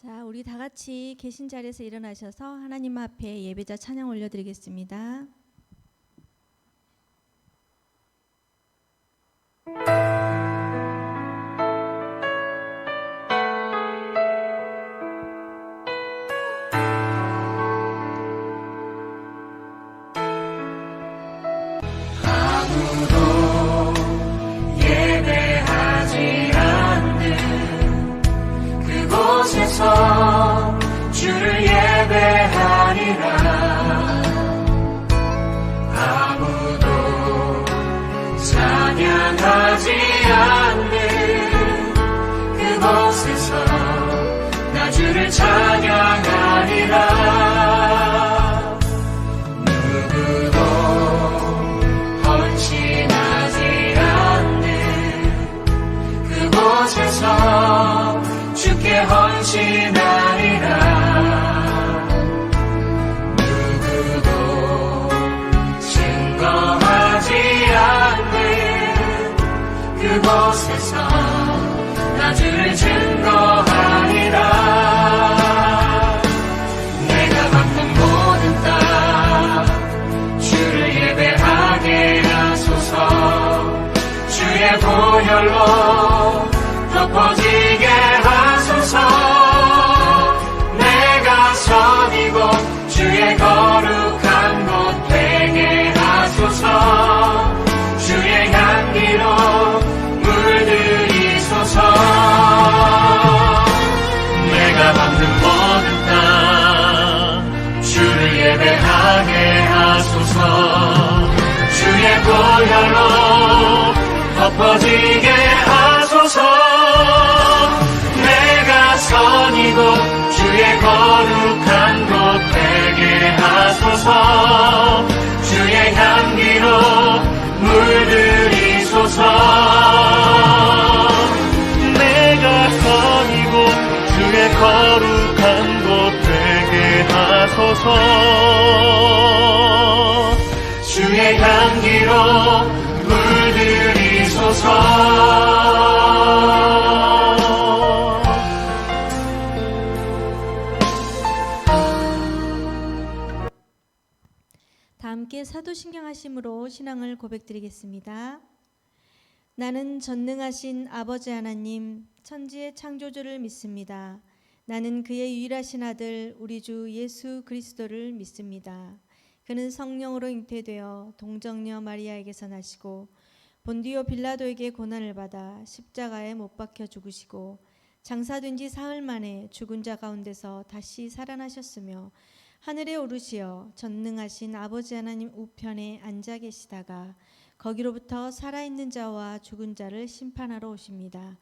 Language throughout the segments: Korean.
자, 우리 다 같이 계신 자리에서 일어나셔서 하나님 앞에 예배자 찬양 올려드리겠습니다. 아무도 예배하지 않는 그곳에서 주를 예배하리라. 아무도 찬양하지 않는 그곳에서 나 주를 찬양하리라. 그곳에서 주께 헌신하리라. 누구도 증거하지 않는 그곳에서 나 주를 증거하리라. 내가 받는 모든 땅 주를 예배하게 하소서. 주의 보혈로 덮어지게 하소서. 내가 선 이곳 주의 거룩한 곳 되게 하소서. 주의 향기로 물들이소서. 내가 받는 모든 땅 주를 예배하게 하소서. 주의 보혈로 덮어지게 하소서. 내가 선 이곳 주의 거룩한 곳 되게 하소서. 주의 향기로 물들이소서. 내가 선 이곳 주의 거룩한 곳 되게 하소서. 주의 향기로 물들이소서. 다 함께 사도신경 하심으로 신앙을 고백드리겠습니다. 나는 전능하신 아버지 하나님 천지의 창조주를 믿습니다. 나는 그의 유일하신 아들 우리 주 예수 그리스도를 믿습니다. 그는 성령으로 잉태되어 동정녀 마리아에게서 나시고 본디오 빌라도에게 고난을 받아 십자가에 못 박혀 죽으시고 장사된 지 사흘 만에 죽은 자 가운데서 다시 살아나셨으며 하늘에 오르시어 전능하신 아버지 하나님 우편에 앉아 계시다가 거기로부터 살아있는 자와 죽은 자를 심판하러 오십니다.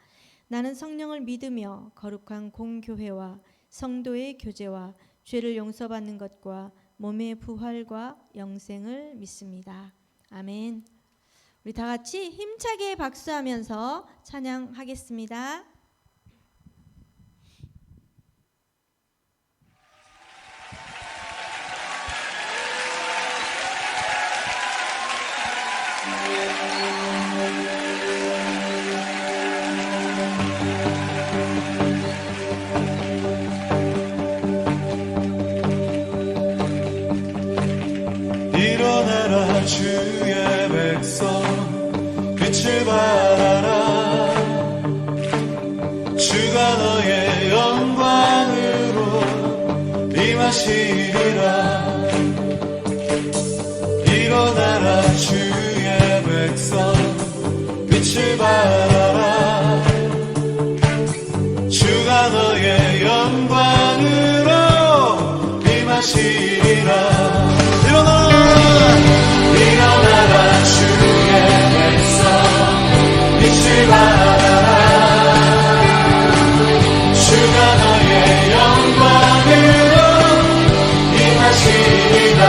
나는 성령을 믿으며 거룩한 공교회와 성도의 교제와 죄를 용서받는 것과 몸의 부활과 영생을 믿습니다. 아멘. 우리 다 같이 힘차게 박수하면서 찬양하겠습니다. 일어나라 주의 백성 빛을 발하라. 주가 너의 영광으로 임하시리라. 일어나라 주의 백성 빛을 발하라. 주가 너의 영광으로 임하시리라. 일어나라 주의 백성 빛을 발하라. 주가 너의 영광으로 임하시리라.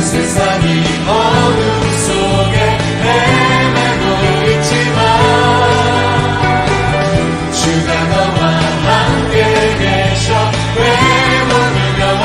세상이 어둠 속에 헤매고 있지만 주가 너와 함께 계셔 외모를 명하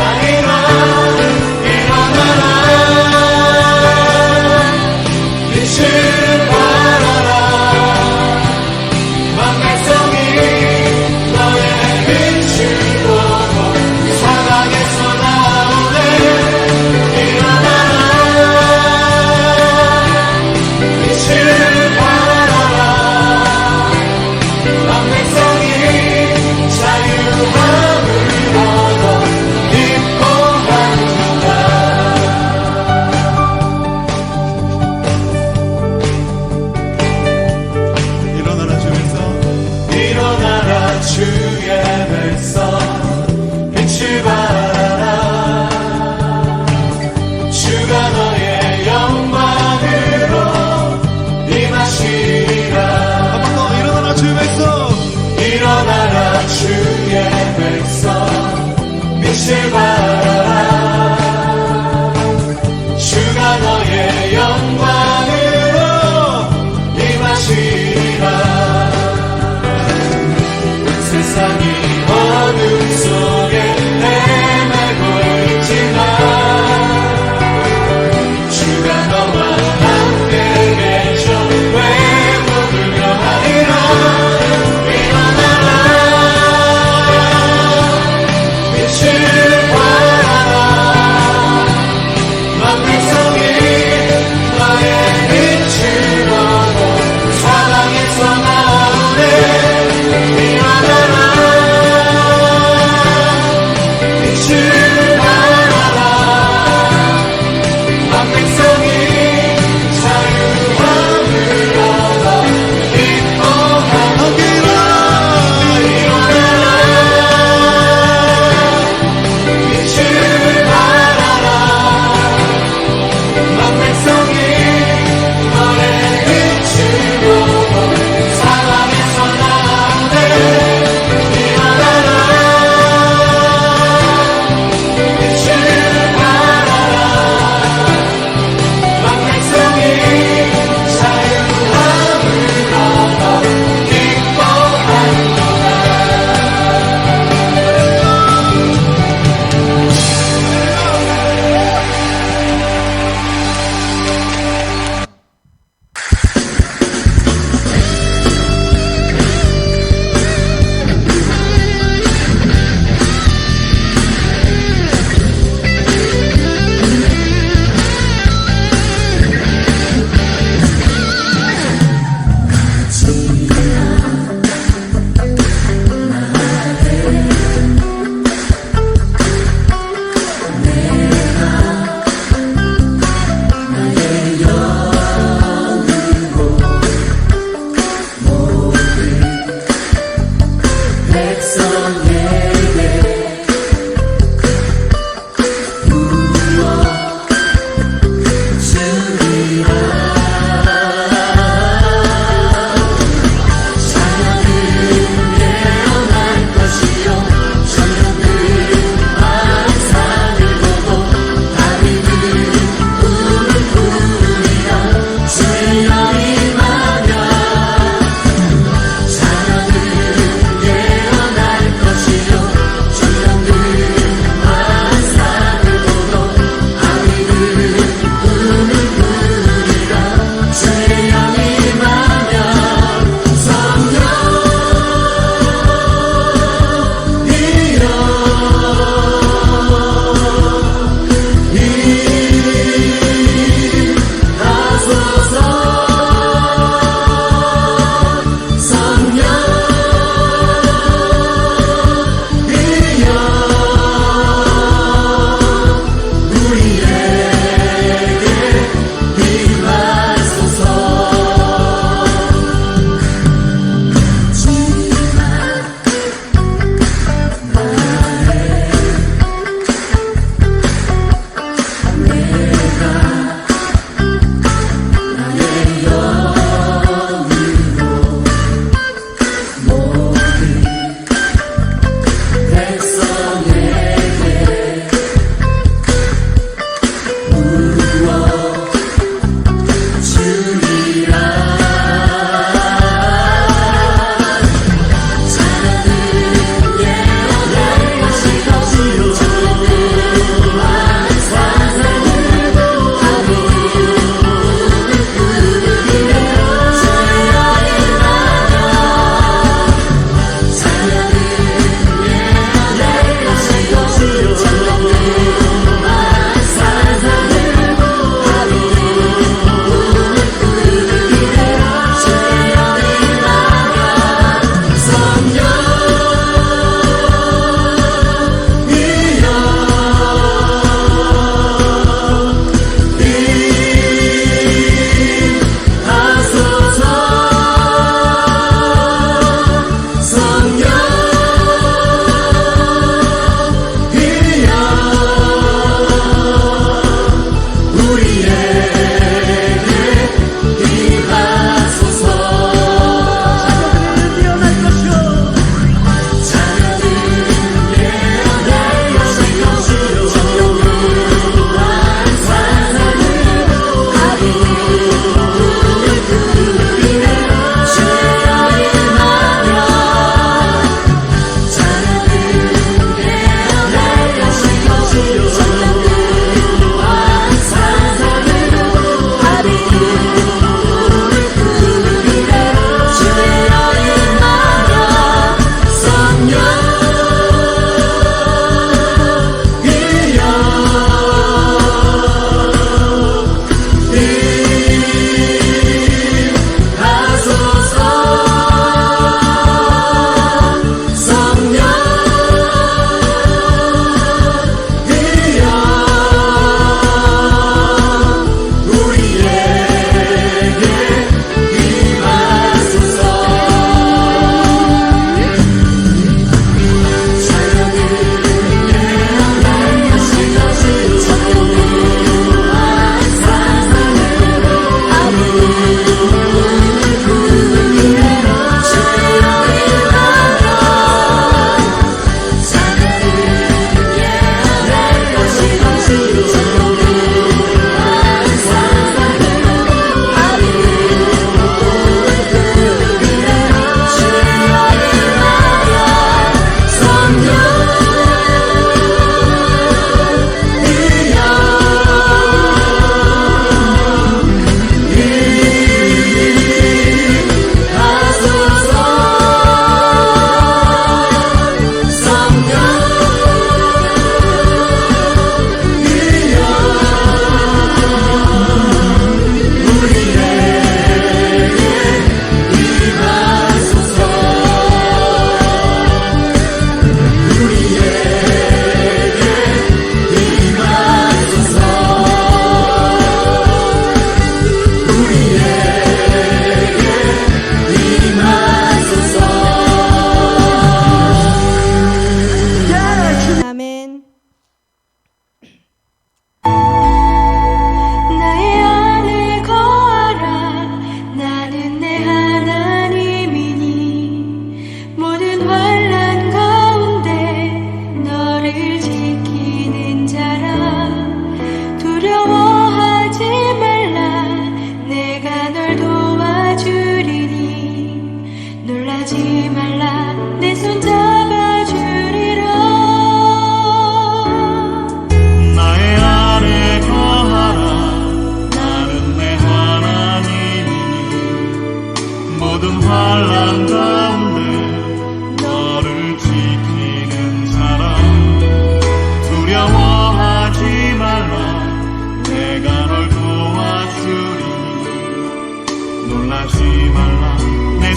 주의 백성 빛을 발하라. 주가 너의 영광으로 임하시리라. 한 번 더 일어나라 주의 백성. 일어나라 주의 백성 빛을 발하라. 주가 너의 영광으로 임하시리라. 온 세상이 어둠 속에 헤매고 있지만 주가 너와 함께 계셔 회복을 명하리라.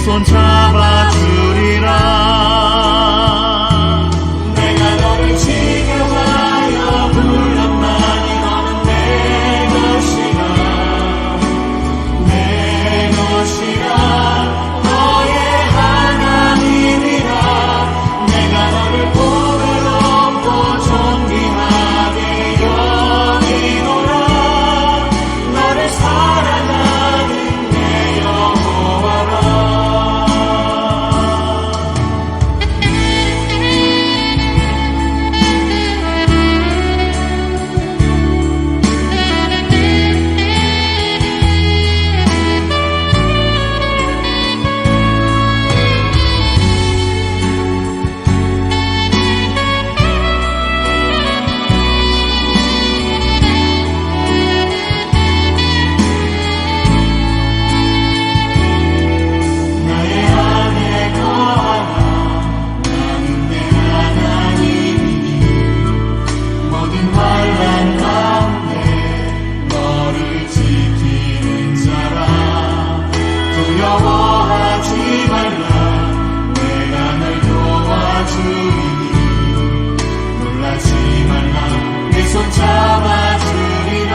손 잡아주리라. 내가 너를 지켜하여 불렀나니 너는 내 것이라. 내 것이라. 너의 하나님이라. 내가 너를 보배롭고 존귀하게 여기노라. 너를 사랑하는 내 여호와라. 나의 안에 거하라. 나는 내 하나님이니 모든 환난 가운데 너를 지키는 자라. 두려워하지 말라. 내가 널 도와주리니 놀라지 말라. 내 손 잡아주리라.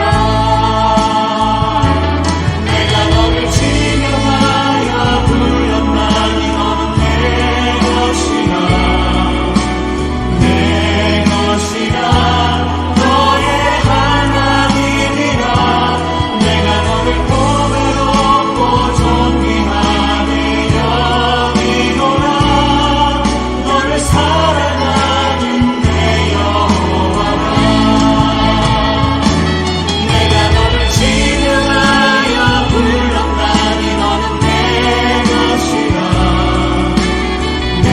내가 너를 지명하여 불렀나니 너는 내 것이라. 내 것이라. 너의 하나님이라. 내가 너를 보배롭고 존귀하게 여기노라. 너를 사랑하는 내 여호와라. 내가 너를 지명하여 불렀나니 너는 내 것이라. 내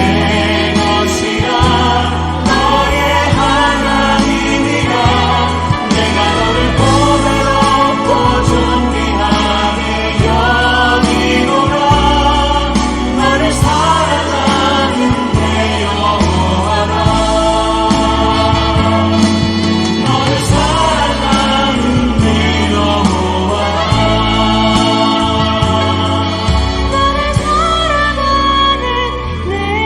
것이라. 너의 하나님이라. 내가 너를 보배롭고 존귀하게 여기노라. 너를 사랑하는 내 여호와라. 너를 사랑하는 내 여호와라. 너를 사랑하는 내 하나님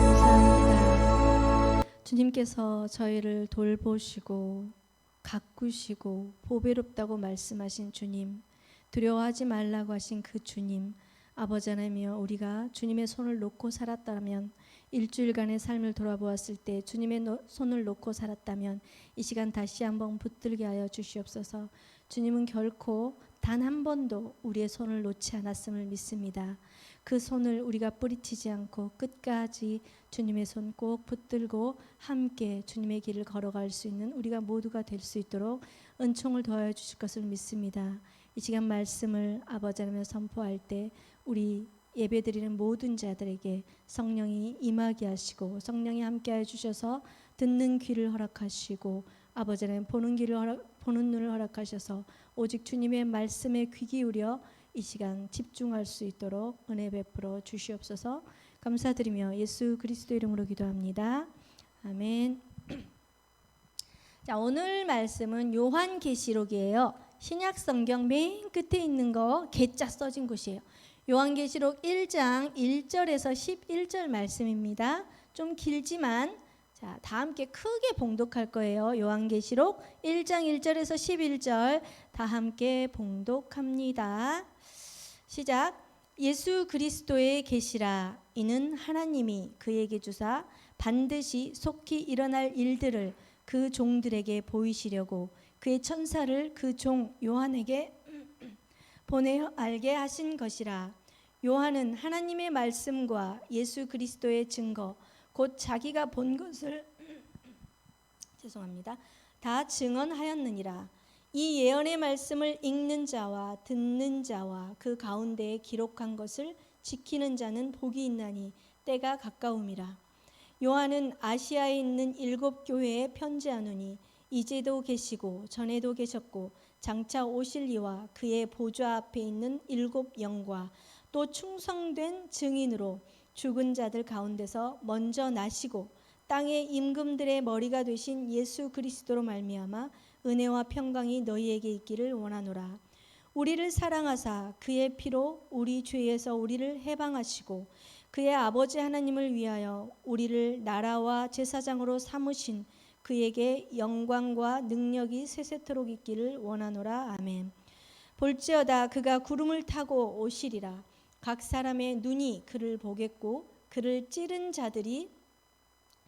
감사합니다. 주님께서 저희를 돌보시고 가꾸시고 보배롭다고 말씀하신 주님, 두려워하지 말라고 하신 그 주님, 아버지 하나님이여, 우리가 주님의 손을 놓고 살았다면, 일주일간의 삶을 돌아보았을 때 주님의 손을 놓고 살았다면 이 시간 다시 한번 붙들게 하여 주시옵소서. 주님은 결코 단 한 번도 우리의 손을 놓지 않았음을 믿습니다. 그 손을 우리가 뿌리치지 않고 끝까지 주님의 손 꼭 붙들고 함께 주님의 길을 걸어갈 수 있는 우리가 모두가 될 수 있도록 은총을 더하여 주실 것을 믿습니다. 이 시간 말씀을 아버지 하나님을 선포할 때 우리 예배드리는 모든 자들에게 성령이 임하게 하시고 성령이 함께하여 주셔서 듣는 귀를 허락하시고 아버지 하나님 보는 눈을 허락하셔서 오직 주님의 말씀에 귀 기울여 이 시간 집중할 수 있도록 은혜 베풀어 주시옵소서. 감사드리며 예수 그리스도 이름으로 기도합니다. 아멘. 자, 오늘 말씀은 요한계시록이에요. 신약 성경 맨 끝에 있는 거 개자 써진 곳이에요. 요한계시록 1장 1절에서 11절 말씀입니다. 좀 길지만 자, 다 함께 크게 봉독할 거예요. 요한계시록 1장 1절에서 11절 다 함께 봉독합니다. 시작. 예수 그리스도의 계시라. 이는 하나님이 그에게 주사 반드시 속히 일어날 일들을 그 종들에게 보이시려고 그의 천사를 그 종 요한에게 보내어 알게 하신 것이라. 요한은 하나님의 말씀과 예수 그리스도의 증거 곧 자기가 본 것을 다 증언하였느니라. 이 예언의 말씀을 읽는 자와 듣는 자와 그 가운데에 기록한 것을 지키는 자는 복이 있나니 때가 가까움이라. 요한은 아시아에 있는 7 교회에 편지하노니 이제도 계시고 전에도 계셨고 장차 오실 이와 그의 보좌 앞에 있는 7 영과 또 충성된 증인으로 죽은 자들 가운데서 먼저 나시고 땅의 임금들의 머리가 되신 예수 그리스도로 말미암아 은혜와 평강이 너희에게 있기를 원하노라. 우리를 사랑하사 그의 피로 우리 죄에서 우리를 해방하시고 그의 아버지 하나님을 위하여 우리를 나라와 제사장으로 삼으신 그에게 영광과 능력이 세세토록 있기를 원하노라. 아멘. 볼지어다 그가 구름을 타고 오시리라. 각 사람의 눈이 그를 보겠고 그를 찌른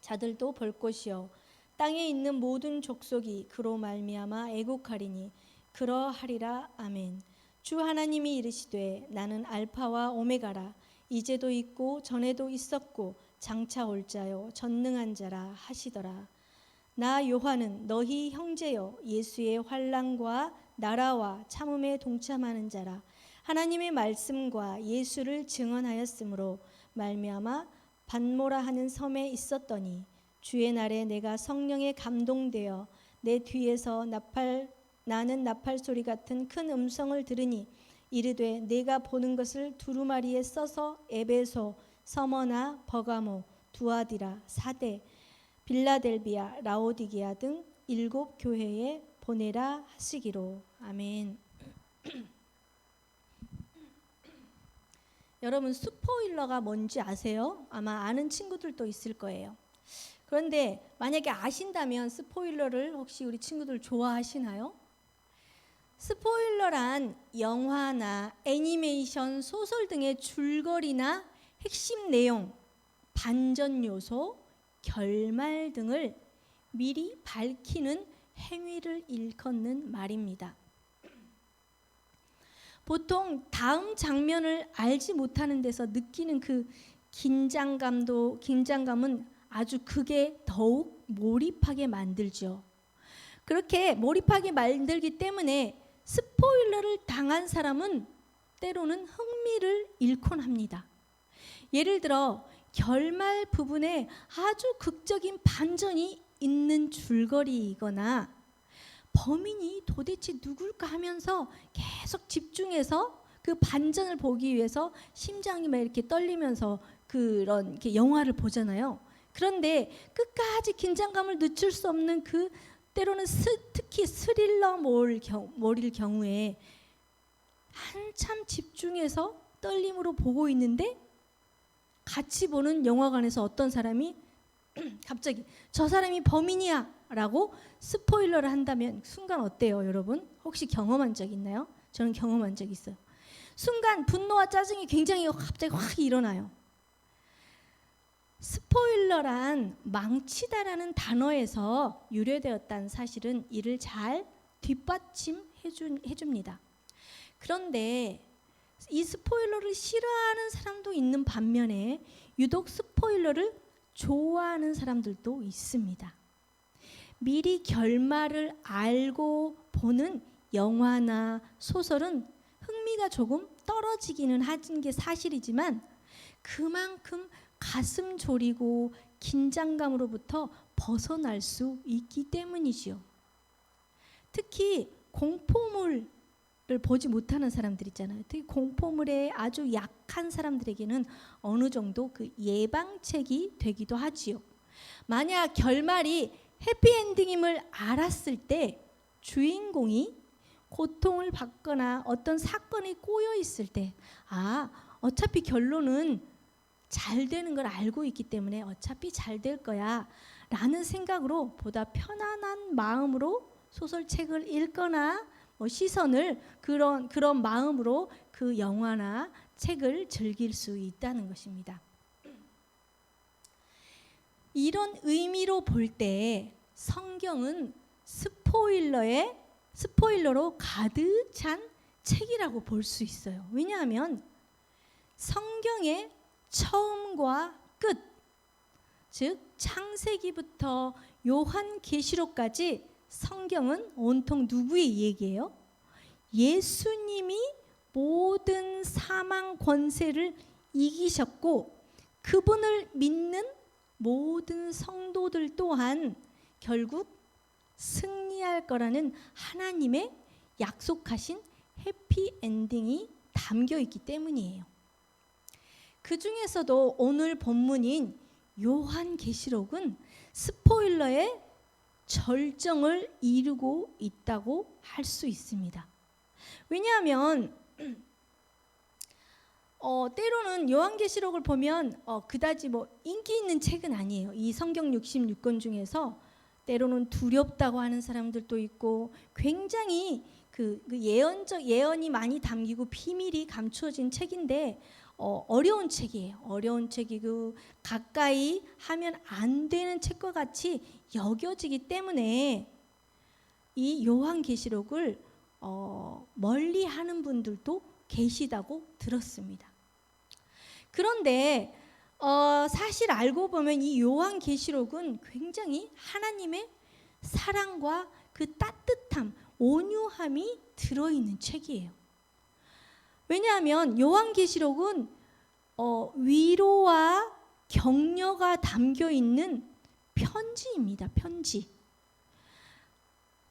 자들도 볼 것이요 땅에 있는 모든 족속이 그로 말미암아 애국하리니 그러하리라. 아멘. 주 하나님이 이르시되 나는 알파와 오메가라. 이제도 있고 전에도 있었고 장차 올 자요 전능한 자라 하시더라. 나 요한은 너희 형제요 예수의 환난과 나라와 참음에 동참하는 자라. 하나님의 말씀과 예수를 증언하였으므로 말미암아 반모라 하는 섬에 있었더니 주의 날에 내가 성령에 감동되어 내 뒤에서 나는 나팔 소리 같은 큰 음성을 들으니 이르되 내가 보는 것을 두루마리에 써서 에베소, 서머나, 버가모, 두아디라, 사대, 빌라델비아, 라오디게아 등 7 교회에 보내라 하시기로. 아멘. 여러분 스포일러가 뭔지 아세요? 아마 아는 친구들도 있을 거예요. 그런데 만약에 아신다면 스포일러를 혹시 우리 친구들 좋아하시나요? 스포일러란 영화나 애니메이션, 소설 등의 줄거리나 핵심 내용, 반전 요소, 결말 등을 미리 밝히는 행위를 일컫는 말입니다. 보통 다음 장면을 알지 못하는 데서 느끼는 그 긴장감은 아주 그게 더욱 몰입하게 만들죠. 그렇게 몰입하게 만들기 때문에 스포일러를 당한 사람은 때로는 흥미를 잃곤 합니다. 예를 들어 결말 부분에 아주 극적인 반전이 있는 줄거리이거나 범인이 도대체 누굴까 하면서 계속 집중해서 그 반전을 보기 위해서 심장이 막 이렇게 떨리면서 그런 이렇게 영화를 보잖아요. 그런데 끝까지 긴장감을 늦출 수 없는 그 때로는 특히 스릴러물일 경우에 한참 집중해서 떨림으로 보고 있는데 같이 보는 영화관에서 어떤 사람이 갑자기 저 사람이 범인이야 라고 스포일러를 한다면 순간 어때요, 여러분? 혹시 경험한 적 있나요? 저는 경험한 적 있어요. 순간 분노와 짜증이 굉장히 갑자기 확 일어나요. 스포일러란 망치다라는 단어에서 유래되었다는 사실은 이를 잘 뒷받침해 줍니다. 그런데 이 스포일러를 싫어하는 사람도 있는 반면에 유독 스포일러를 좋아하는 사람들도 있습니다. 미리 결말을 알고 보는 영화나 소설은 흥미가 조금 떨어지기는 하는 게 사실이지만 그만큼 가슴 졸이고 긴장감으로부터 벗어날 수 있기 때문이지요. 특히 공포물을 보지 못하는 사람들 있잖아요. 특히 공포물에 아주 약한 사람들에게는 어느 정도 그 예방책이 되기도 하지요. 만약 결말이 해피엔딩임을 알았을 때 주인공이 고통을 받거나 어떤 사건에 꼬여 있을 때 어차피 결론은 잘 되는 걸 알고 있기 때문에 어차피 잘 될 거야 라는 생각으로 보다 편안한 마음으로 소설책을 읽거나 시선을 그런 마음으로 그 영화나 책을 즐길 수 있다는 것입니다. 이런 의미로 볼 때 성경은 스포일러로 가득 찬 책이라고 볼 수 있어요. 왜냐하면 성경의 처음과 끝, 즉 창세기부터 요한계시록까지 성경은 온통 누구의 얘기예요? 예수님이 모든 사망 권세를 이기셨고 그분을 믿는 모든 성도들 또한 결국 승리할 거라는 하나님의 약속하신 해피엔딩이 담겨 있기 때문이에요. 그 중에서도 오늘 본문인 요한계시록은 스포일러의 절정을 이루고 있다고 할 수 있습니다. 왜냐하면 때로는 요한계시록을 보면 그다지 인기 있는 책은 아니에요. 이 성경 66권 중에서 때로는 두렵다고 하는 사람들도 있고 굉장히 그 예언이 많이 담기고 비밀이 감추어진 책인데 어려운 책이에요. 어려운 책이고 가까이 하면 안 되는 책과 같이 여겨지기 때문에 이 요한계시록을 멀리 하는 분들도 계시다고 들었습니다. 그런데 사실 알고 보면 이 요한계시록은 굉장히 하나님의 사랑과 그 따뜻함, 온유함이 들어있는 책이에요. 왜냐하면 요한계시록은 위로와 격려가 담겨있는 편지입니다. 편지.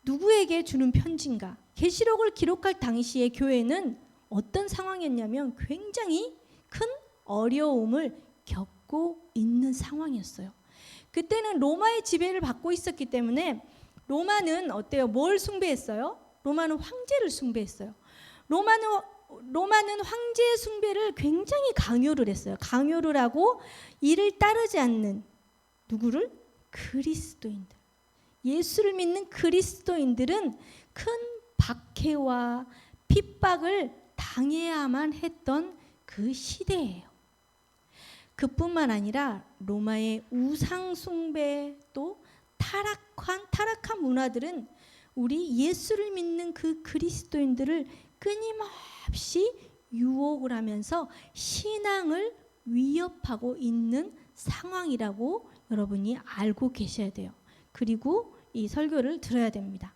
누구에게 주는 편지인가? 계시록을 기록할 당시에 교회는 어떤 상황이었냐면 굉장히 큰 어려움을 겪고 있는 상황이었어요. 그때는 로마의 지배를 받고 있었기 때문에 로마는 어때요? 뭘 숭배했어요? 로마는 황제를 숭배했어요. 로마는 황제 숭배를 굉장히 강요를 했어요. 강요를 하고 이를 따르지 않는 누구를? 그리스도인들. 예수를 믿는 그리스도인들은 큰 박해와 핍박을 당해야만 했던 그 시대예요. 그뿐만 아니라 로마의 우상 숭배 또 타락한 문화들은 우리 예수를 믿는 그 그리스도인들을 끊임없이 유혹을 하면서 신앙을 위협하고 있는 상황이라고 여러분이 알고 계셔야 돼요. 그리고 이 설교를 들어야 됩니다.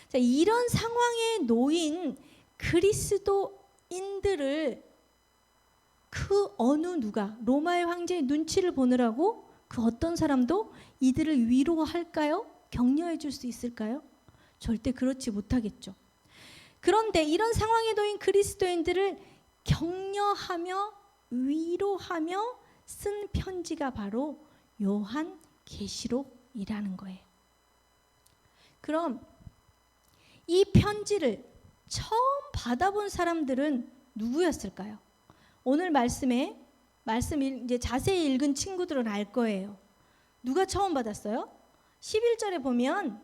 자, 이런 상황에 놓인 그리스도인들을 그 어느 누가 로마의 황제의 눈치를 보느라고 그 어떤 사람도 이들을 위로할까요? 격려해 줄 수 있을까요? 절대 그렇지 못하겠죠. 그런데 이런 상황에 놓인 그리스도인들을 격려하며 위로하며 쓴 편지가 바로 요한계시록이라는 거예요. 그럼 이 편지를 처음 받아본 사람들은 누구였을까요? 오늘 말씀 이제 자세히 읽은 친구들은 알 거예요. 누가 처음 받았어요? 11절에 보면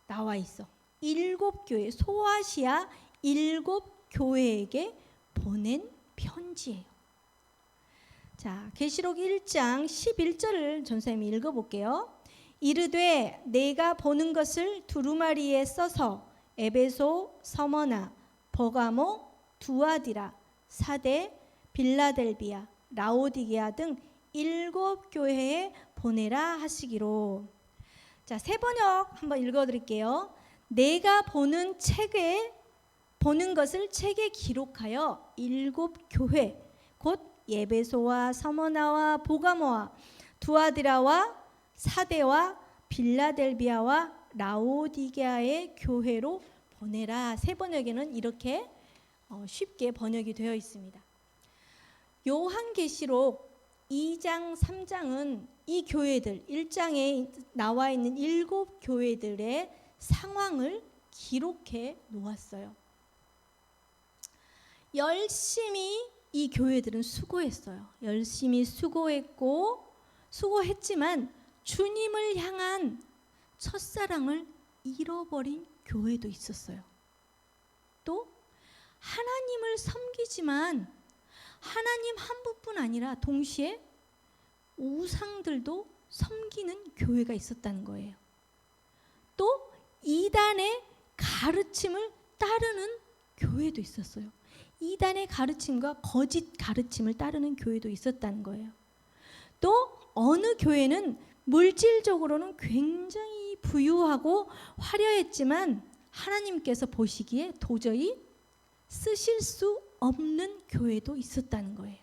나와 있어. 7교회, 소아시아 7교회에게 보낸 편지예요. 자, 계시록 1장 11절을 전사님이 읽어볼게요. 이르되 내가 보는 것을 두루마리에 써서 에베소, 서머나, 버가모, 두아디라, 사데, 빌라델비아, 라오디게아 등 7교회에 보내라 하시기로. 자, 세 번역 한번 읽어드릴게요. 내가 보는 것을 책에 기록하여 7교회 곧 에베소와 서머나와 보가모와 두아디라와 사데와 빌라델비아와 라오디게아의 교회로 보내라. 세 번역에는 이렇게 쉽게 번역이 되어 있습니다. 요한계시록 2장, 3장은 이 교회들, 1장에 나와 있는 7교회들의 상황을 기록해 놓았어요. 열심히 이 교회들은 수고했어요. 열심히 수고했지만 주님을 향한 첫사랑을 잃어버린 교회도 있었어요. 또 하나님을 섬기지만 하나님 한 분뿐 아니라 동시에 우상들도 섬기는 교회가 있었다는 거예요. 또 이단의 가르침을 따르는 교회도 있었어요. 이단의 가르침과 거짓 가르침을 따르는 교회도 있었다는 거예요. 또 어느 교회는 물질적으로는 굉장히 부유하고 화려했지만 하나님께서 보시기에 도저히 쓰실 수 없는 교회도 있었다는 거예요.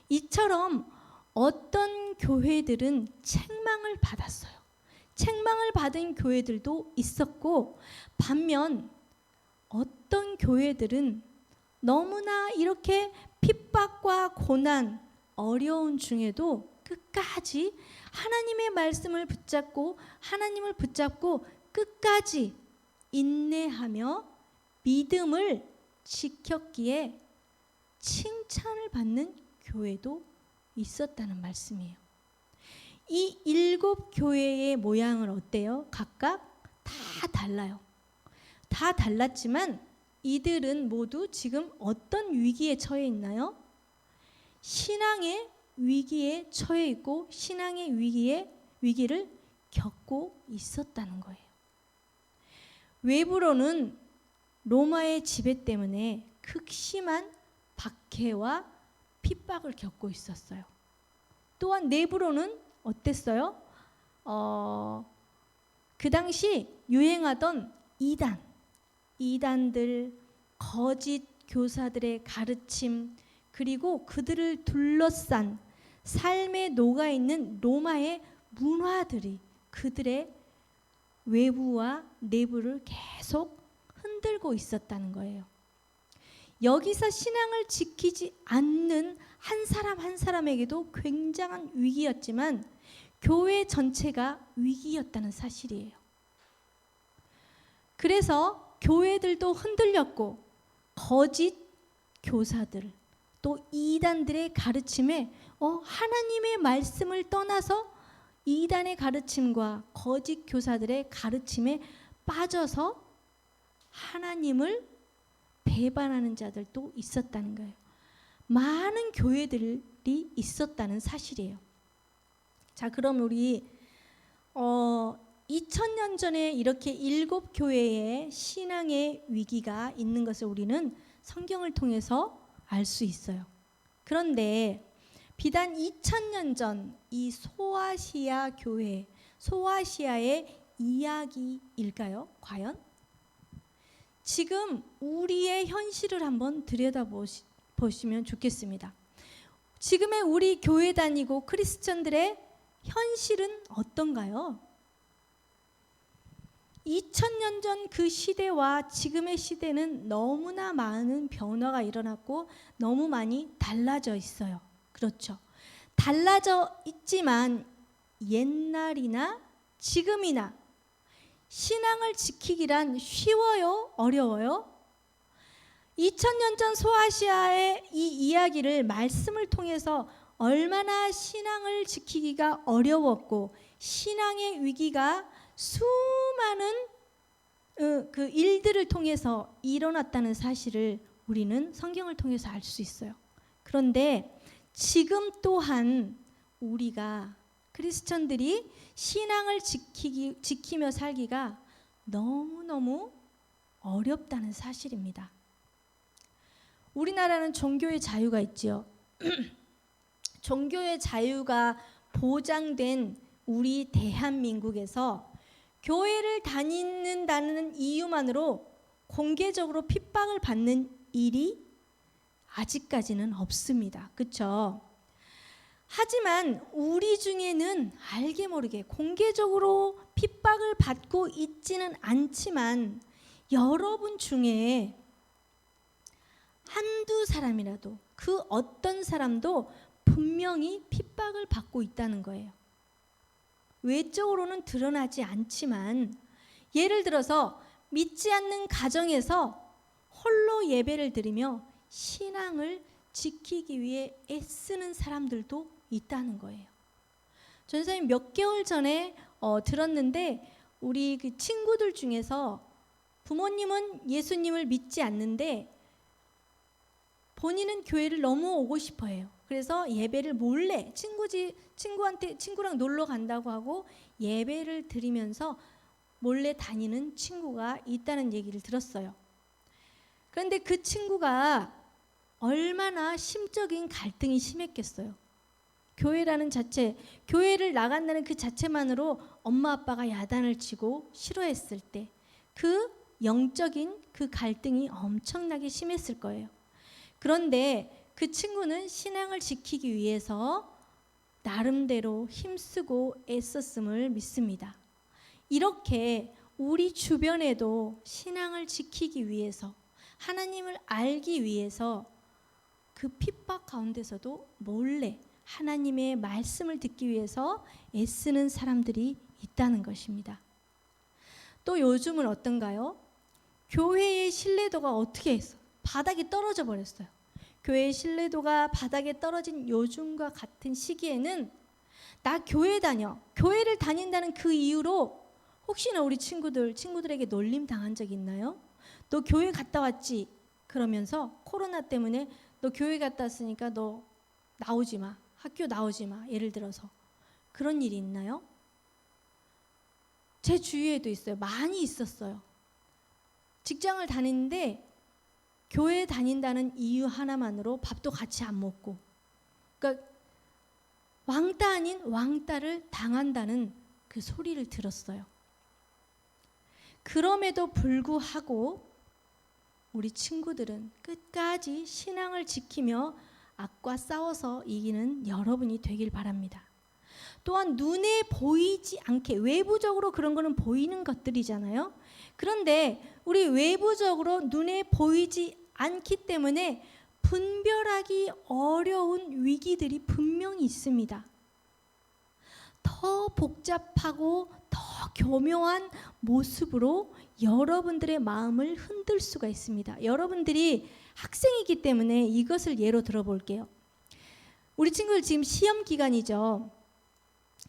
이처럼 어떤 교회들은 책망을 받았어요. 책망을 받은 교회들도 있었고, 반면 어떤 교회들은 너무나 이렇게 핍박과 고난, 어려운 중에도 끝까지 하나님의 말씀을 붙잡고 하나님을 붙잡고 끝까지 인내하며 믿음을 지켰기에 칭찬을 받는 교회도 있었다는 말씀이에요. 이 7 교회의 모양은 어때요? 각각 다 달라요. 다 달랐지만 이들은 모두 지금 어떤 위기에 처해 있나요? 신앙의 위기에 처해 있고 신앙의 위기를 겪고 있었다는 거예요. 외부로는 로마의 지배 때문에 극심한 박해와 핍박을 겪고 있었어요. 또한 내부로는 어땠어요? 그 당시 유행하던 이단들, 거짓 교사들의 가르침, 그리고 그들을 둘러싼 삶에 녹아있는 로마의 문화들이 그들의 외부와 내부를 계속 흔들고 있었다는 거예요. 여기서 신앙을 지키지 않는 한 사람 한 사람에게도 굉장한 위기였지만 교회 전체가 위기였다는 사실이에요. 그래서 교회들도 흔들렸고 거짓 교사들 또 이단들의 가르침에 하나님의 말씀을 떠나서 이단의 가르침과 거짓 교사들의 가르침에 빠져서 하나님을 배반하는 자들도 있었다는 거예요. 많은 교회들이 있었다는 사실이에요. 자, 그럼 우리 2000년 전에 이렇게 7 교회의 신앙의 위기가 있는 것을 우리는 성경을 통해서 알 수 있어요. 그런데 비단 2000년 전 이 소아시아 교회, 소아시아의 이야기일까요? 과연? 지금 우리의 현실을 한번 들여다보시면 좋겠습니다. 지금의 우리 교회 다니고 크리스천들의 현실은 어떤가요? 2000년 전 그 시대와 지금의 시대는 너무나 많은 변화가 일어났고 너무 많이 달라져 있어요. 그렇죠. 달라져 있지만 옛날이나 지금이나 신앙을 지키기란 쉬워요? 어려워요? 2000년 전 소아시아의 이 이야기를 말씀을 통해서 얼마나 신앙을 지키기가 어려웠고 신앙의 위기가 수많은 그 일들을 통해서 일어났다는 사실을 우리는 성경을 통해서 알 수 있어요. 그런데 지금 또한 우리가 크리스천들이 신앙을 지키며 살기가 너무너무 어렵다는 사실입니다. 우리나라는 종교의 자유가 있지요. 종교의 자유가 보장된 우리 대한민국에서 교회를 다니는다는 이유만으로 공개적으로 핍박을 받는 일이 아직까지는 없습니다. 그렇죠? 하지만 우리 중에는 알게 모르게 공개적으로 핍박을 받고 있지는 않지만 여러분 중에 한두 사람이라도 그 어떤 사람도 분명히 핍박을 받고 있다는 거예요. 외적으로는 드러나지 않지만 예를 들어서 믿지 않는 가정에서 홀로 예배를 드리며 신앙을 지키기 위해 애쓰는 사람들도 있다는 거예요. 전사님 몇 개월 전에 들었는데 우리 그 친구들 중에서 부모님은 예수님을 믿지 않는데 본인은 교회를 너무 오고 싶어해요. 그래서 예배를 몰래 친구랑 놀러 간다고 하고 예배를 드리면서 몰래 다니는 친구가 있다는 얘기를 들었어요. 그런데 그 친구가 얼마나 심적인 갈등이 심했겠어요. 교회라는 자체, 교회를 나간다는 그 자체만으로 엄마 아빠가 야단을 치고 싫어했을 때 그 영적인 그 갈등이 엄청나게 심했을 거예요. 그런데 그 친구는 신앙을 지키기 위해서 나름대로 힘쓰고 애썼음을 믿습니다. 이렇게 우리 주변에도 신앙을 지키기 위해서, 하나님을 알기 위해서 그 핍박 가운데서도 몰래 하나님의 말씀을 듣기 위해서 애쓰는 사람들이 있다는 것입니다. 또 요즘은 어떤가요? 교회의 신뢰도가 어떻게 했어? 바닥이 떨어져 버렸어요. 교회의 신뢰도가 바닥에 떨어진 요즘과 같은 시기에는 나 교회 다녀, 교회를 다닌다는 그 이유로 혹시나 우리 친구들에게 놀림 당한 적 있나요? 너 교회 갔다 왔지? 그러면서 코로나 때문에 너 교회 갔다 왔으니까 너 나오지 마, 학교 나오지 마, 예를 들어서 그런 일이 있나요? 제 주위에도 있어요. 많이 있었어요. 직장을 다니는데 교회 다닌다는 이유 하나만으로 밥도 같이 안 먹고, 그러니까 왕따 아닌 왕따를 당한다는 그 소리를 들었어요. 그럼에도 불구하고 우리 친구들은 끝까지 신앙을 지키며 악과 싸워서 이기는 여러분이 되길 바랍니다. 또한 눈에 보이지 않게, 외부적으로 그런 거는 보이는 것들이잖아요. 그런데 우리 외부적으로 눈에 보이지 않기 때문에 분별하기 어려운 위기들이 분명히 있습니다. 더 복잡하고 더 교묘한 모습으로 여러분들의 마음을 흔들 수가 있습니다. 여러분들이 학생이기 때문에 이것을 예로 들어볼게요. 우리 친구들 지금 시험 기간이죠.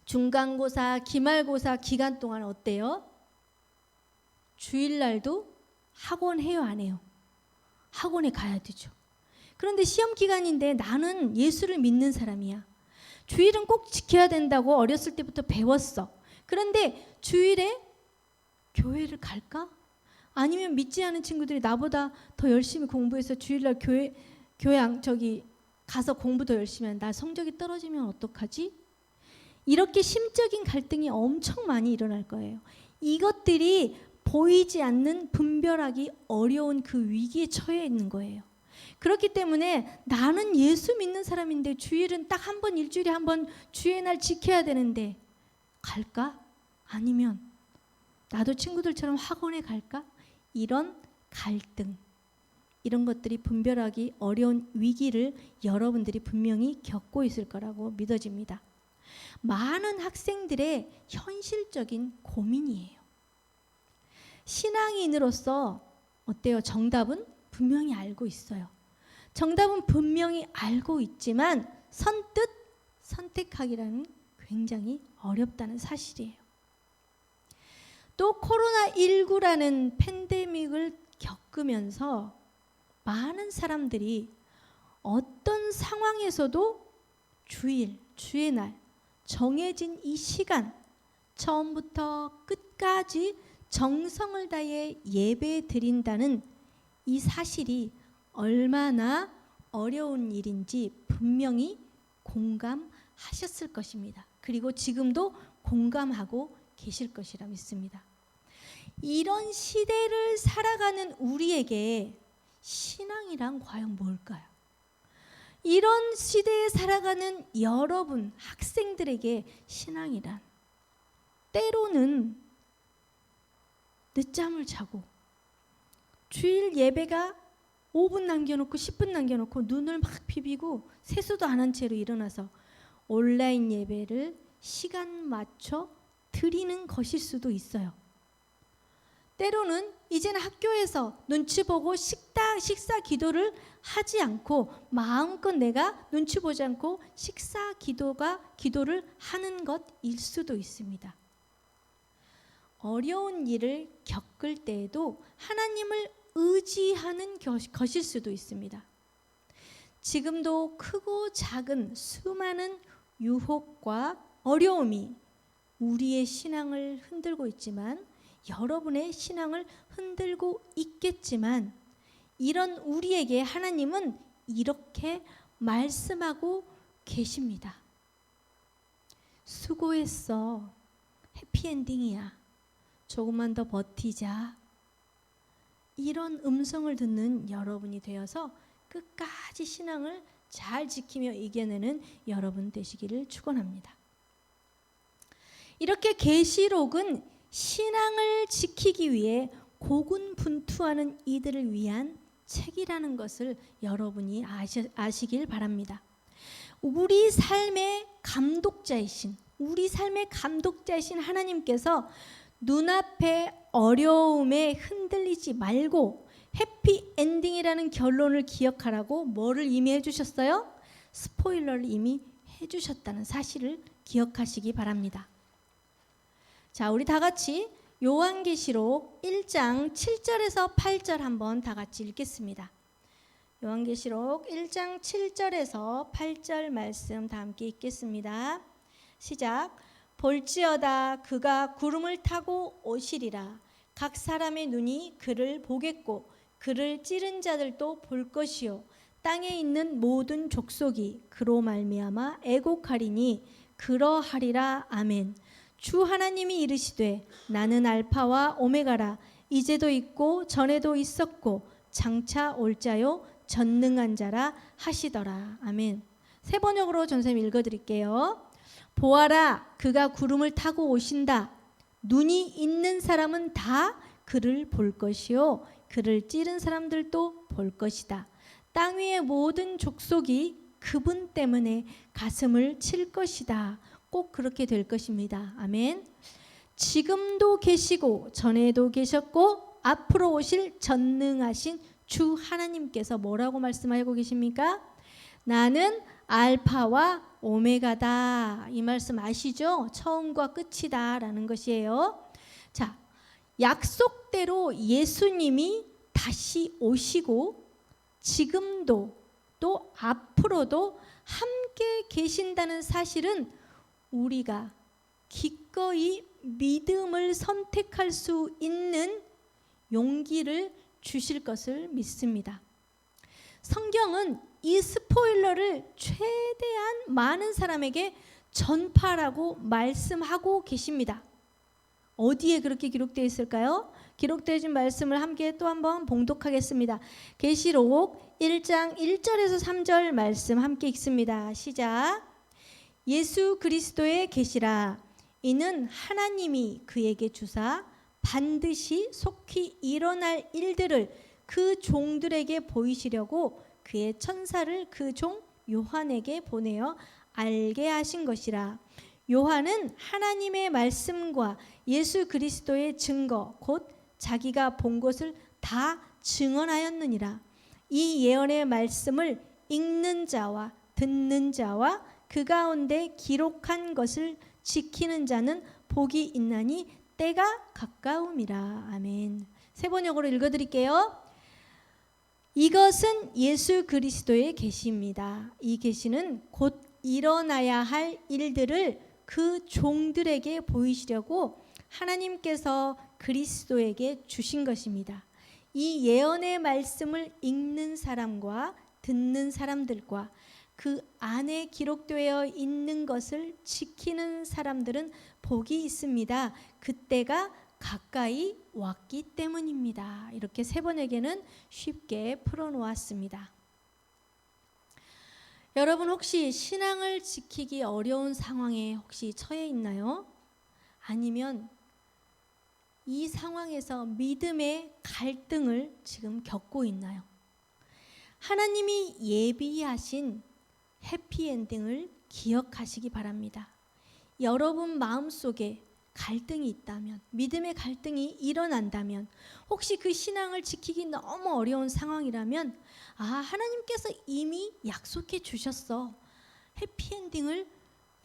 중간고사, 기말고사 기간 동안 어때요? 주일날도 학원 해요, 안 해요? 학원에 가야 되죠. 그런데 시험 기간인데 나는 예수를 믿는 사람이야. 주일은 꼭 지켜야 된다고 어렸을 때부터 배웠어. 그런데 주일에 교회를 갈까? 아니면 믿지 않은 친구들이 나보다 더 열심히 공부해서 주일날 교회 가서 공부 더 열심히 하면 나 성적이 떨어지면 어떡하지? 이렇게 심적인 갈등이 엄청 많이 일어날 거예요. 이것들이 보이지 않는, 분별하기 어려운 그 위기에 처해 있는 거예요. 그렇기 때문에 나는 예수 믿는 사람인데 주일은 딱 한 번, 일주일에 한 번 주의 날 지켜야 되는데 갈까? 아니면 나도 친구들처럼 학원에 갈까? 이런 갈등, 이런 것들이 분별하기 어려운 위기를 여러분들이 분명히 겪고 있을 거라고 믿어집니다. 많은 학생들의 현실적인 고민이에요. 신앙인으로서 어때요? 정답은 분명히 알고 있어요. 정답은 분명히 알고 있지만 선뜻 선택하기라는 굉장히 어렵다는 사실이에요. 또 코로나19라는 팬데믹을 겪으면서 많은 사람들이 어떤 상황에서도 주일, 주의 날, 정해진 이 시간, 처음부터 끝까지 정성을 다해 예배 드린다는 이 사실이 얼마나 어려운 일인지 분명히 공감하셨을 것입니다. 그리고 지금도 공감하고 계실 것이라 믿습니다. 이런 시대를 살아가는 우리에게 신앙이란 과연 뭘까요? 이런 시대에 살아가는 여러분, 학생들에게 신앙이란 때로는 늦잠을 자고 주일 예배가 5분 남겨놓고 10분 남겨놓고 눈을 막 비비고 세수도 안 한 채로 일어나서 온라인 예배를 시간 맞춰 드리는 것일 수도 있어요. 때로는 이제는 학교에서 눈치 보고 식사 기도를 하지 않고 마음껏 내가 눈치 보지 않고 식사 기도를 하는 것일 수도 있습니다. 어려운 일을 겪을 때에도 하나님을 의지하는 것일 수도 있습니다. 지금도 크고 작은 수많은 유혹과 어려움이 우리의 신앙을 흔들고 있지만, 여러분의 신앙을 흔들고 있겠지만, 이런 우리에게 하나님은 이렇게 말씀하고 계십니다. 수고했어. 해피엔딩이야. 조금만 더 버티자. 이런 음성을 듣는 여러분이 되어서 끝까지 신앙을 잘 지키며 이겨내는 여러분 되시기를 축원합니다. 이렇게 계시록은 신앙을 지키기 위해 고군분투하는 이들을 위한 책이라는 것을 여러분이 아시길 바랍니다. 우리 삶의 감독자이신 하나님께서 눈앞의 어려움에 흔들리지 말고 해피엔딩이라는 결론을 기억하라고 뭐를 이미 해주셨어요? 스포일러를 이미 해주셨다는 사실을 기억하시기 바랍니다. 자, 우리 다 같이 요한계시록 1장 7절에서 8절 한번 다 같이 읽겠습니다. 요한계시록 1장 7절에서 8절 말씀 다 함께 읽겠습니다. 시작. 볼지어다 그가 구름을 타고 오시리라. 각 사람의 눈이 그를 보겠고 그를 찌른 자들도 볼 것이요 땅에 있는 모든 족속이 그로 말미암아 애곡하리니 그러하리라. 아멘. 주 하나님이 이르시되 나는 알파와 오메가라. 이제도 있고 전에도 있었고 장차 올 자요 전능한 자라 하시더라. 아멘. 세 번역으로 전선생님 읽어드릴게요. 보아라 그가 구름을 타고 오신다. 눈이 있는 사람은 다 그를 볼 것이요 그를 찌른 사람들도 볼 것이다. 땅 위의 모든 족속이 그분 때문에 가슴을 칠 것이다. 꼭 그렇게 될 것입니다. 아멘. 지금도 계시고 전에도 계셨고 앞으로 오실 전능하신 주 하나님께서 뭐라고 말씀하고 계십니까? 나는 알파와 오메가다. 이 말씀 아시죠? 처음과 끝이다 라는 것이에요. 자, 약속대로 예수님이 다시 오시고 지금도 또 앞으로도 함께 계신다는 사실은 우리가 기꺼이 믿음을 선택할 수 있는 용기를 주실 것을 믿습니다. 성경은 이 스포일러를 최대한 많은 사람에게 전파라고 말씀하고 계십니다. 어디에 그렇게 기록되어 있을까요? 기록되어 있는 말씀을 함께 또 한번 봉독하겠습니다. 계시록 1장 1절에서 3절 말씀 함께 읽습니다. 시작. 예수 그리스도의 계시라. 이는 하나님이 그에게 주사 반드시 속히 일어날 일들을 그 종들에게 보이시려고 그의 천사를 그 종 요한에게 보내어 알게 하신 것이라. 요한은 하나님의 말씀과 예수 그리스도의 증거 곧 자기가 본 것을 다 증언하였느니라. 이 예언의 말씀을 읽는 자와 듣는 자와 그 가운데 기록한 것을 지키는 자는 복이 있나니 때가 가까움이라. 아멘. 세 번역으로 읽어드릴게요. 이것은 예수 그리스도의 계시입니다. 이 계시는 곧 일어나야 할 일들을 그 종들에게 보이시려고 하나님께서 그리스도에게 주신 것입니다. 이 예언의 말씀을 읽는 사람과 듣는 사람들과 그 안에 기록되어 있는 것을 지키는 사람들은 복이 있습니다. 그때가 가까이 왔기 때문입니다. 이렇게 세 번에게는 쉽게 풀어놓았습니다. 여러분 혹시 신앙을 지키기 어려운 상황에 혹시 처해 있나요? 아니면 이 상황에서 믿음의 갈등을 지금 겪고 있나요? 하나님이 예비하신 해피엔딩을 기억하시기 바랍니다. 여러분 마음속에 갈등이 있다면, 믿음의 갈등이 일어난다면, 혹시 그 신앙을 지키기 너무 어려운 상황이라면 하나님께서 이미 약속해 주셨어. 해피엔딩을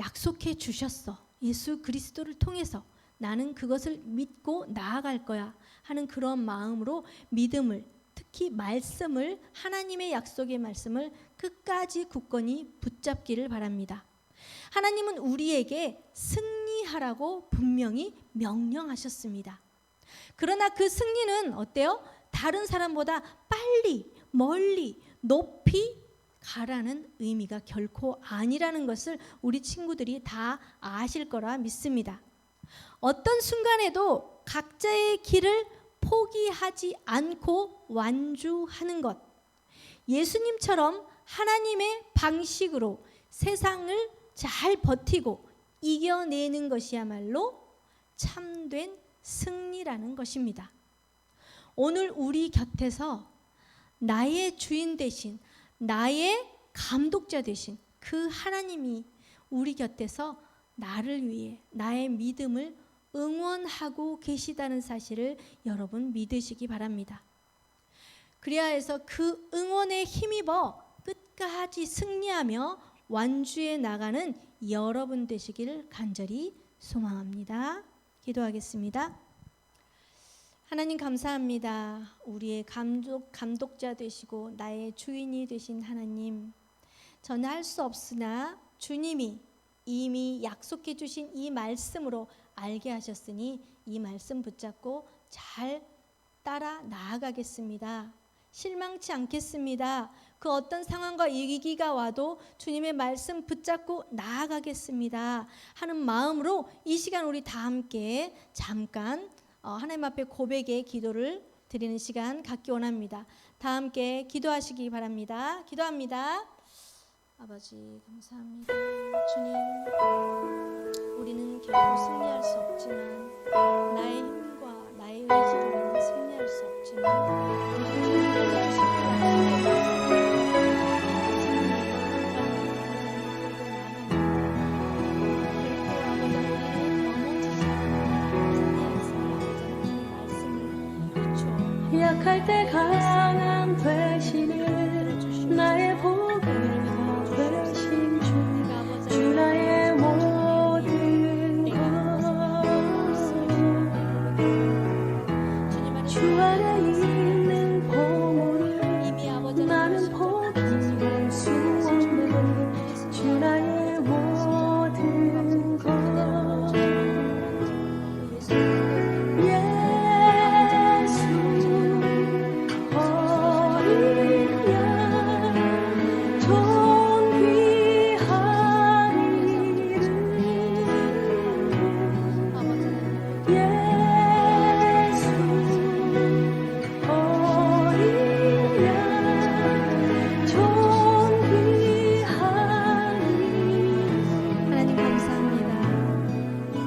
약속해 주셨어. 예수 그리스도를 통해서 나는 그것을 믿고 나아갈 거야 하는 그런 마음으로 믿음을, 특히 말씀을, 하나님의 약속의 말씀을 끝까지 굳건히 붙잡기를 바랍니다. 하나님은 우리에게 승리하라고 분명히 명령하셨습니다. 그러나 그 승리는 어때요? 다른 사람보다 빨리, 멀리, 높이 가라는 의미가 결코 아니라는 것을 우리 친구들이 다 아실 거라 믿습니다. 어떤 순간에도 각자의 길을 포기하지 않고 완주하는 것, 예수님처럼 하나님의 방식으로 세상을 잘 버티고 이겨내는 것이야말로 참된 승리라는 것입니다. 오늘 우리 곁에서 나의 주인 되신, 나의 감독자 되신 그 하나님이 우리 곁에서 나를 위해 나의 믿음을 응원하고 계시다는 사실을 여러분 믿으시기 바랍니다. 그래야 해서 그 응원에 힘입어 끝까지 승리하며 완주해 나가는 여러분 되시기를 간절히 소망합니다. 기도하겠습니다. 하나님 감사합니다. 우리의 감독자 되시고 나의 주인이 되신 하나님, 저는 할 수 없으나 주님이 이미 약속해 주신 이 말씀으로 알게 하셨으니 이 말씀 붙잡고 잘 따라 나아가겠습니다. 실망치 않겠습니다. 그 어떤 상황과 위기가 와도 주님의 말씀 붙잡고 나아가겠습니다 하는 마음으로 이 시간 우리 다 함께 잠깐 하나님 앞에 고백의 기도를 드리는 시간 갖기 원합니다. 다 함께 기도하시기 바랍니다. 기도합니다. 아버지 감사합니다. 주님, 우리는 결코 승리할 수 없지만 나의 힘과 나의 의지로는 승리할 수 없지만 주님께서 약할 때 강한 되시는 나의 보배가 되신 주 나의 모든 것 주 안에 있는 보물을 나는 포기할 수 없는 주 나의 모든 것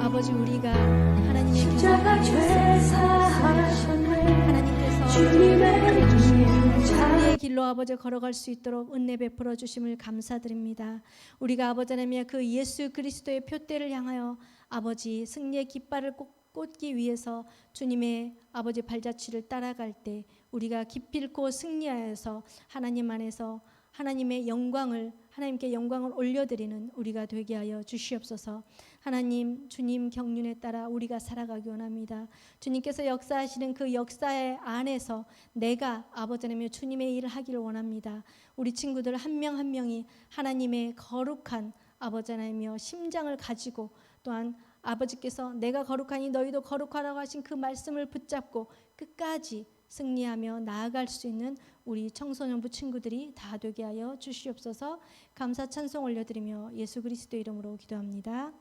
아버지, 우리가 하나님의 십자가 죄사하셨네 하나님께서 주님의 승리의 길로 아버지 걸어갈 수 있도록 은혜 베풀어 주심을 감사드립니다. 우리가 아버지 하나님의 그 예수 그리스도의 표대를 향하여 아버지 승리의 깃발을 꽂기 위해서 주님의 아버지 발자취를 따라갈 때 우리가 기필코 승리하여서 하나님 안에서 하나님의 영광을 하나님께 영광을 올려드리는 우리가 되게 하여 주시옵소서. 하나님, 주님 경륜에 따라 우리가 살아가기 원합니다. 주님께서 역사하시는 그 역사의 안에서 내가 아버지 하나님의 주님의 일을 하기를 원합니다. 우리 친구들 한 명 한 명이 하나님의 거룩한 아버지 하나님이여 심장을 가지고 또한 아버지께서 내가 거룩하니 너희도 거룩하라고 하신 그 말씀을 붙잡고 끝까지 승리하며 나아갈 수 있는 우리 청소년부 친구들이 다 되게 하여 주시옵소서. 감사 찬송 올려드리며 예수 그리스도 이름으로 기도합니다.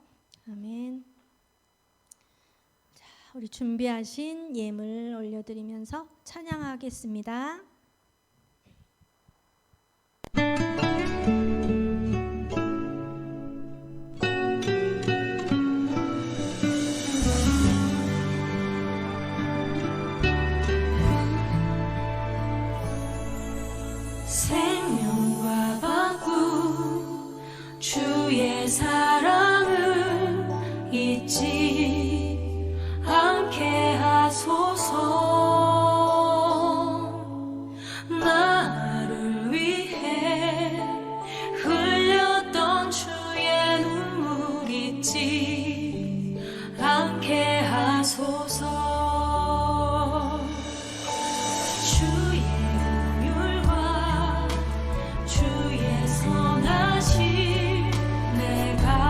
아멘. 자, 우리 준비하신 예물 올려드리면서 찬양하겠습니다. 생명과 바꾸 주의 사랑을 잊지 않게 하소서. 나를 위해 흘렸던 주의 눈물 잊지 않게 하소서. 주의 선하심 내가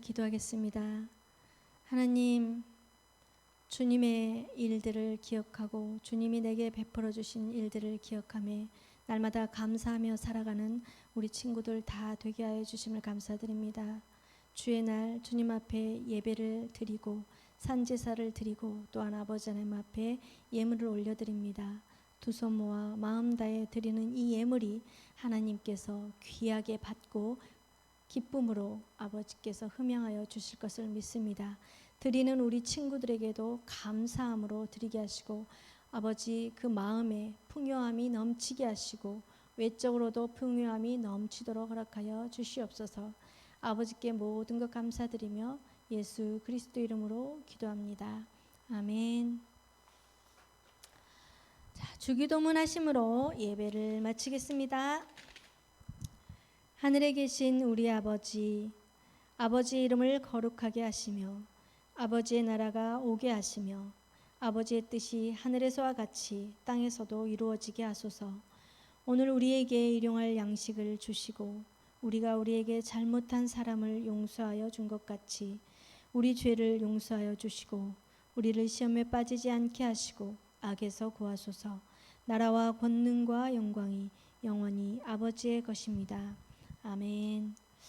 기도하겠습니다. 하나님, 주님의 일들을 기억하고 주님이 내게 베풀어 주신 일들을 기억하며 날마다 감사하며 살아가는 우리 친구들 다 되게 하여 주심을 감사드립니다. 주의 날 주님 앞에 예배를 드리고 산제사를 드리고 또한 아버지 하나님 앞에 예물을 올려드립니다. 두 손 모아 마음 다해 드리는 이 예물이 하나님께서 귀하게 받고 기쁨으로 아버지께서 흠양하여 주실 것을 믿습니다. 드리는 우리 친구들에게도 감사함으로 드리게 하시고 아버지 그 마음에 풍요함이 넘치게 하시고 외적으로도 풍요함이 넘치도록 허락하여 주시옵소서. 아버지께 모든 것 감사드리며 예수 그리스도 이름으로 기도합니다. 아멘. 자, 주기도문 하심으로 예배를 마치겠습니다. 하늘에 계신 우리 아버지, 아버지의 이름을 거룩하게 하시며 아버지의 나라가 오게 하시며 아버지의 뜻이 하늘에서와 같이 땅에서도 이루어지게 하소서. 오늘 우리에게 일용할 양식을 주시고 우리가 우리에게 잘못한 사람을 용서하여 준 것 같이 우리 죄를 용서하여 주시고 우리를 시험에 빠지지 않게 하시고 악에서 구하소서. 나라와 권능과 영광이 영원히 아버지의 것입니다. 아멘.